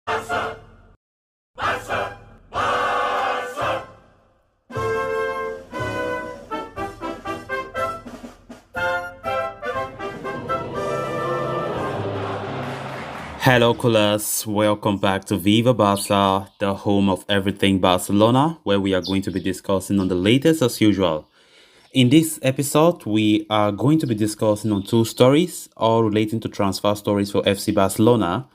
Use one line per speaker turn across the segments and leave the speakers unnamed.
Barça! Barça! Barça!
Hello, coolers. Welcome back to Viva Barça, the home of everything Barcelona, where we are going to be discussing on the latest as usual. In this episode, we are going to be discussing on two stories, all relating to transfer stories for FC Barcelona.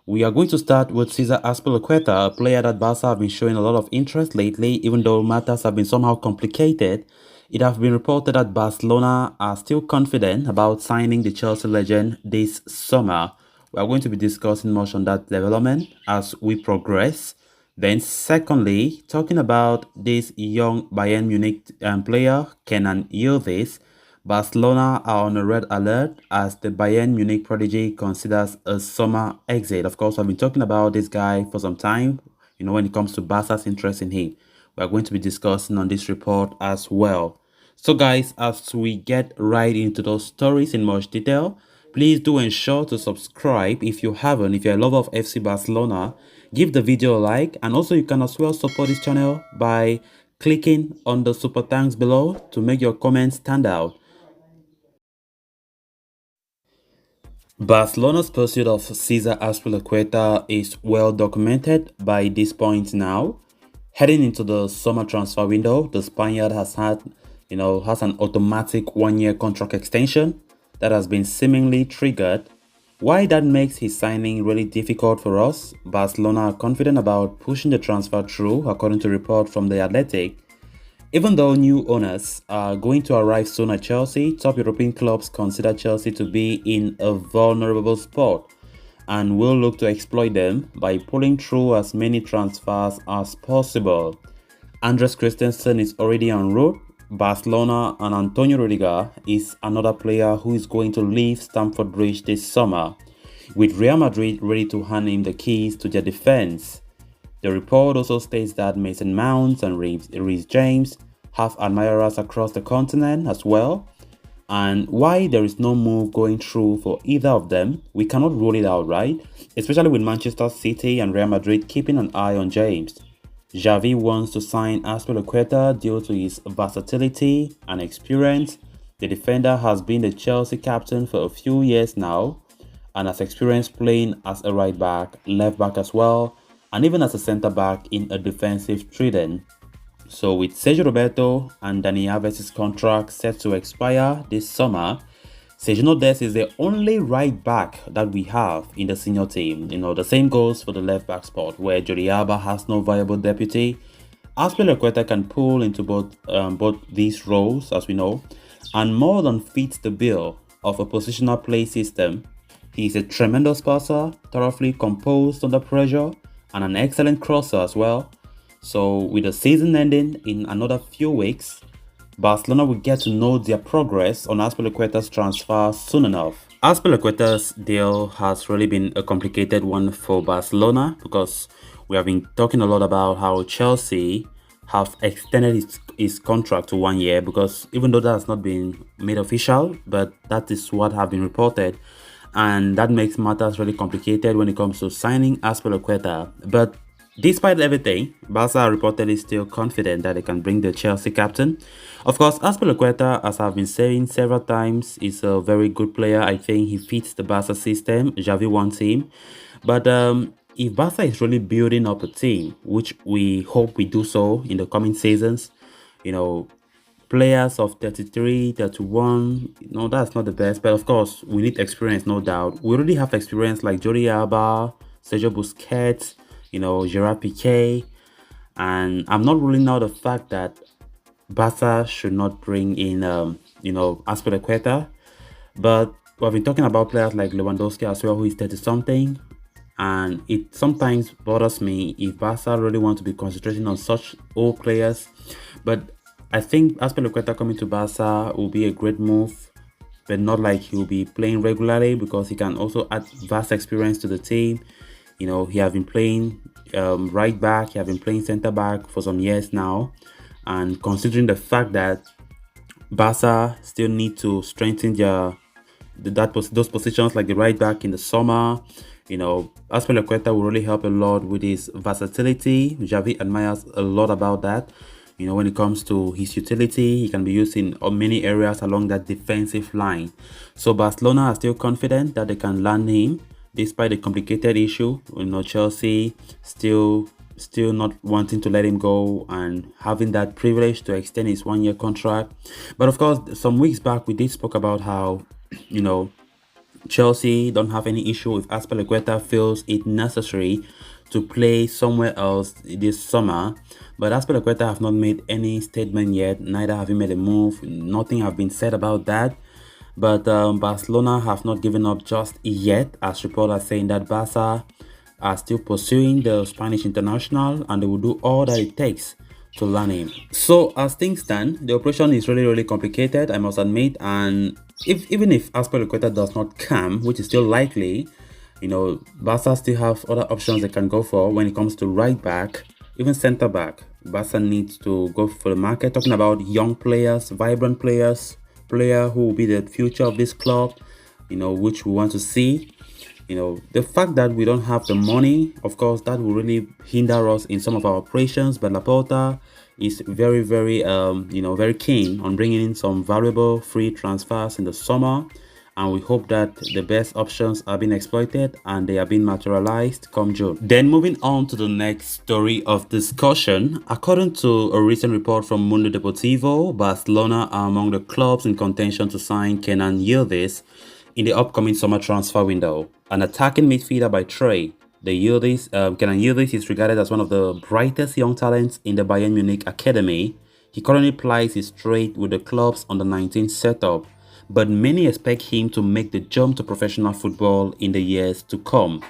We are going to start with Cesar Azpilicueta, a player that Barca have been showing a lot of interest lately, even though matters have been somehow complicated. It has been reported that Barcelona are still confident about signing the Chelsea legend this summer. We are going to be discussing much on that development as we progress. Then, secondly, talking about this young Bayern Munich player, Kenan Yildiz, Barcelona are on a red alert as the Bayern Munich prodigy considers a summer exit. Of course, I've been talking about this guy for some time, when it comes to Barca's interest in him. We are going to be discussing on this report as well. So, guys, as we get right into those stories in much detail, please do ensure to subscribe if you haven't. If you're a lover of FC Barcelona, give the video a like, and also you can as well support this channel by clicking on the super thanks below to make your comments stand out. Barcelona's pursuit of Cesar Azpilicueta is well documented by this point now. Heading into the summer transfer window, the Spaniard has an automatic one-year contract extension that has been seemingly triggered. Why that makes his signing really difficult for us, Barcelona are confident about pushing the transfer through, according to report from The Athletic. Even though new owners are going to arrive soon at Chelsea, top European clubs consider Chelsea to be in a vulnerable spot and will look to exploit them by pulling through as many transfers as possible. Andres Christensen is already en route. Barcelona and Antonio Rudiger is another player who is going to leave Stamford Bridge this summer, with Real Madrid ready to hand him the keys to their defense. The report also states that Mason Mount and Reece James have admirers across the continent as well. And why there is no move going through for either of them, we cannot rule it out, right? Especially with Manchester City and Real Madrid keeping an eye on James. Xavi wants to sign Azpilicueta due to his versatility and experience. The defender has been the Chelsea captain for a few years now and has experience playing as a right back, left back as well, and even as a centre back in a defensive trident. So with Sergio Roberto and Dani Alves' contract set to expire this summer, Sergio Dest is the only right back that we have in the senior team. The same goes for the left back spot, where Jordi Alba has no viable deputy. Azpilicueta can pull into both these roles, as we know, and more than fits the bill of a positional play system. He is a tremendous passer, thoroughly composed under pressure, and an excellent crosser as well. So with the season ending in another few weeks, Barcelona will get to know their progress on Azpilicueta's transfer soon enough. Azpilicueta's deal has really been a complicated one for Barcelona because we have been talking a lot about how Chelsea have extended his contract to 1 year, because even though that has not been made official, but that is what have been reported. And that makes matters really complicated when it comes to signing Azpilicueta. But despite everything, Barca are reportedly still confident that they can bring the Chelsea captain. Of course, Azpilicueta, as I've been saying several times, is a very good player. I think he fits the Barca system. Xavi wants him. But if Barca is really building up a team, which we hope we do so in the coming seasons, players of 33, 31, that's not the best. But of course, we need experience, no doubt. We already have experience like Jordi Alba, Sergio Busquets, Gerard Piqué. And I'm not ruling out the fact that Barca should not bring in, Azpilicueta. But we've been talking about players like Lewandowski as well, who is 30-something. And it sometimes bothers me if Barca really want to be concentrating on such old players. But I think Azpilicueta coming to Barca will be a great move, but not like he'll be playing regularly, because he can also add vast experience to the team. He has been playing right back, he has been playing centre back for some years now. And considering the fact that Barca still need to strengthen those positions like the right back in the summer, Azpilicueta will really help a lot with his versatility. Xavi admires a lot about that. When it comes to his utility, he can be used in many areas along that defensive line. So Barcelona are still confident that they can land him despite the complicated issue. Chelsea still not wanting to let him go and having that privilege to extend his 1-year contract. But of course, some weeks back we did spoke about how Chelsea don't have any issue if Azpilicueta feels it necessary to play somewhere else this summer. But Azpilicueta have not made any statement yet, neither have he made a move. Nothing have been said about that. But Barcelona have not given up just yet, as reports are saying that Barca are still pursuing the Spanish international and they will do all that it takes to land him. So as things stand, the operation is really complicated, I must admit, and even if Azpilicueta does not come, which is still likely, Barca still have other options they can go for when it comes to right back, even center back. Barca needs to go for the market, talking about young players, vibrant players, player who will be the future of this club, which we want to see. The fact that we don't have the money, of course, that will really hinder us in some of our operations. But Laporta is very very keen on bringing in some valuable free transfers in the summer. And we hope that the best options are being exploited and they are being materialized come June. Then moving on to the next story of discussion. According to a recent report from Mundo Deportivo, Barcelona are among the clubs in contention to sign Kenan Yildiz in the upcoming summer transfer window. An attacking midfielder by trade, Kenan Yildiz is regarded as one of the brightest young talents in the Bayern Munich academy. He currently plies his trade with the club's under-19 setup, but many expect him to make the jump to professional football in the years to come.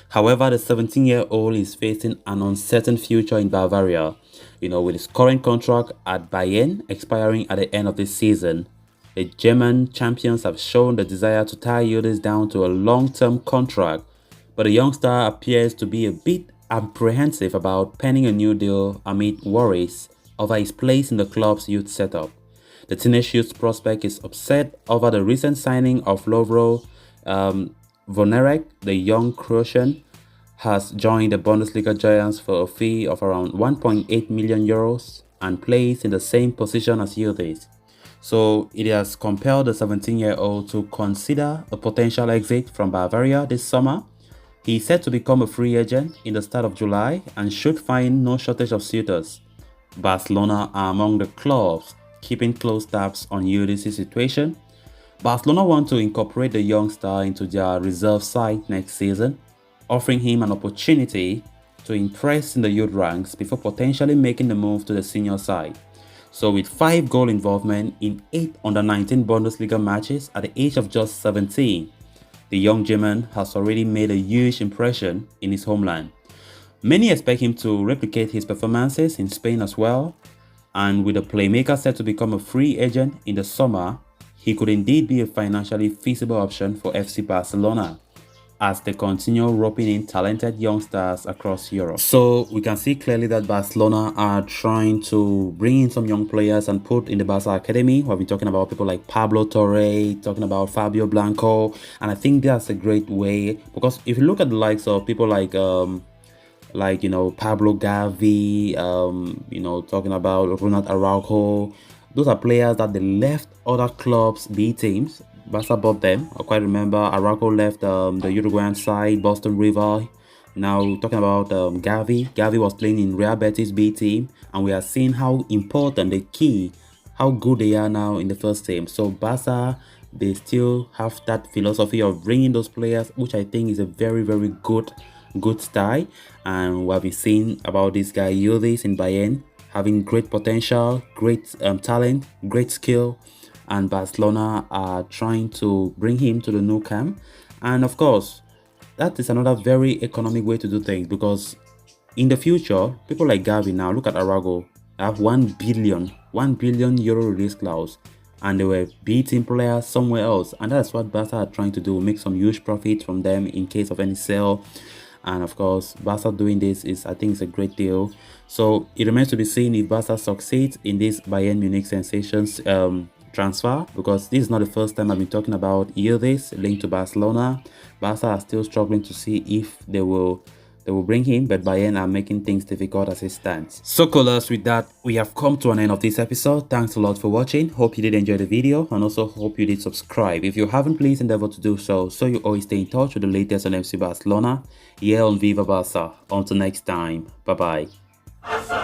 However, the 17-year-old is facing an uncertain future in Bavaria, with his current contract at Bayern expiring at the end of this season. The German champions have shown the desire to tie Yildiz down to a long-term contract, but the youngster appears to be a bit apprehensive about penning a new deal amid worries over his place in the club's youth setup. The teenage youth prospect is upset over the recent signing of Lovro Vonerek. The young Croatian has joined the Bundesliga giants for a fee of around 1.8 million euros and plays in the same position as Yildiz. So it has compelled the 17-year-old to consider a potential exit from Bavaria this summer. He is set to become a free agent in the start of July and should find no shortage of suitors. Barcelona are among the clubs keeping close tabs on Yildiz's situation. Barcelona want to incorporate the young star into their reserve side next season, offering him an opportunity to impress in the youth ranks before potentially making the move to the senior side. So with 5 goal involvement in 8 under-19 Bundesliga matches at the age of just 17, the young German has already made a huge impression in his homeland. Many expect him to replicate his performances in Spain as well, and with the playmaker set to become a free agent in the summer, he could indeed be a financially feasible option for FC Barcelona as they continue roping in talented youngsters across Europe. So we can see clearly that Barcelona are trying to bring in some young players and put in the Barca academy. We've been talking about people like Pablo Torre, talking about Fabio Blanco, and I think that's a great way, because if you look at the likes of people like Pablo Gavi, talking about Ronald Araujo, those are players that they left other clubs, B teams. Barca bought them. I quite remember Araujo left the Uruguayan side, Boston River. Now talking about Gavi. Gavi was playing in Real Betis B team, and we are seeing how important, the key, how good they are now in the first team. So Barca, they still have that philosophy of bringing those players, which I think is a very good style. And what we've seen about this guy Yildiz in Bayern, having great potential, great talent, great skill, and Barcelona are trying to bring him to the Nou Camp. And of course, that is another very economic way to do things, because in the future, people like Gavi now, look at Araujo, have 1 billion euro release clause, and they were beating players somewhere else, and that's what Barca are trying to do, make some huge profit from them in case of any sale. And of course, Barca doing this is, I think, it's a great deal. So it remains to be seen if Barca succeeds in this Bayern Munich sensations transfer, because this is not the first time I've been talking about Yildiz linked to Barcelona. Barca are still struggling to see if they will bring him, but Bayern are making things difficult as it stands. So callers, with that, we have come to an end of this episode. Thanks a lot for watching. Hope you did enjoy the video, and also hope you did subscribe. If you haven't, please endeavor to do so you always stay in touch with the latest on FC Barcelona here on Viva Barca. Until next time, bye bye.